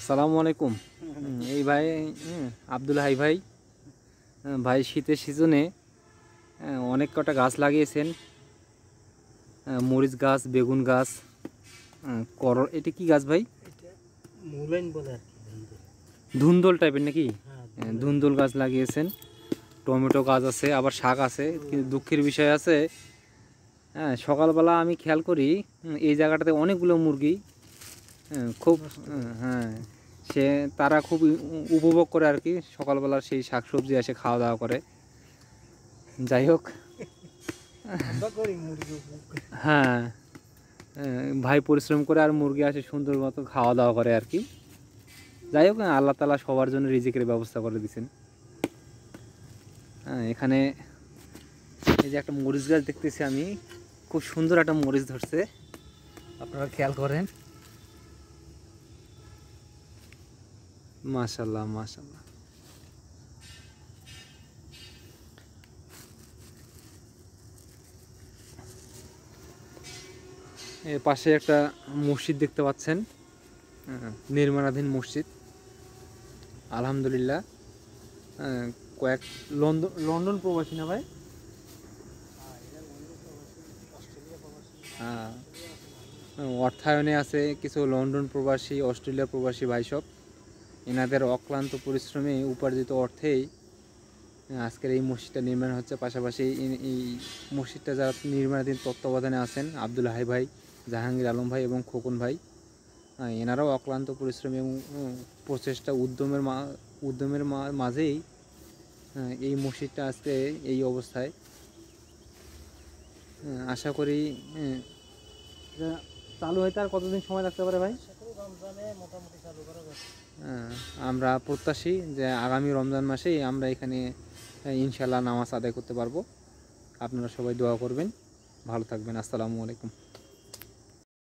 আসসালামু আলাইকুম। এই ভাই আব্দুল হাই ভাই। ভাই শীতের সিজনে অনেক কটা গাছ লাগিয়েছেন, মরিচ গাছ, বেগুন গাছ, এটা কি গাছ ভাই? ধুন্দল টাইপের নাকি? ধুন্দল গাছ লাগিয়েছেন, টমেটো গাছ আছে, আবার শাক আছে। কিন্তু দুঃখের বিষয় আছে, সকালবেলা আমি খেয়াল করি এই জায়গাটাতে অনেকগুলো মুরগি খুব হ্যাঁ তারা খুব উপভোগ করে আর কি, সকালবেলা সেই শাকসবজি এসে খাওয়া দাওয়া করে। যাই হোক, হ্যাঁ ভাই পরিশ্রম করে আর মুরগি আসে সুন্দর মতো খাওয়া দাওয়া করে আর কি। যাই হোক, আল্লাহ তাআলা সবার জন্য রিজিকের ব্যবস্থা করে দিয়েছেন। এখানে এই যে একটা মরিচ গাছ দেখতেছি আমি, খুব সুন্দর একটা মরিচ ধরছে, আপনারা খেয়াল করেন। মাশাআল্লাহ মাশাআল্লাহ। এর পাশে একটা মসজিদ দেখতে পাচ্ছেন, নির্মাণাধীন মসজিদ আলহামদুলিল্লাহ। কয়েক লন্ডন প্রবাসী না ভাই? অর্থায়নে আছে কিছু লন্ডন প্রবাসী, অস্ট্রেলিয়া প্রবাসী ভাই সব। এনাদের অক্লান্ত পরিশ্রমে উপার্জিত অর্থেই আজকের এই মসজিদটা নির্মাণ হচ্ছে। পাশাপাশি এই মসজিদটা যারা নির্মাণাধীন তত্ত্বাবধানে আছেন, আব্দুল হাই ভাই, জাহাঙ্গীর আলম ভাই এবং খোকন ভাই, এনারাও অক্লান্ত পরিশ্রম এবং প্রচেষ্টা উদ্যমের মাঝেই এই মসজিদটা আজকে এই অবস্থায়। আশা করি চালু হইতে আর কতদিন সময় লাগতে পারে ভাই? আমরা প্রত্যাশী যে আগামী রমজান মাসেই আমরা এখানে ইনশাল্লাহ নামাজ আদায় করতে পারবো। আপনারা সবাই দোয়া করবেন, ভালো থাকবেন। আসসালামু আলাইকুম।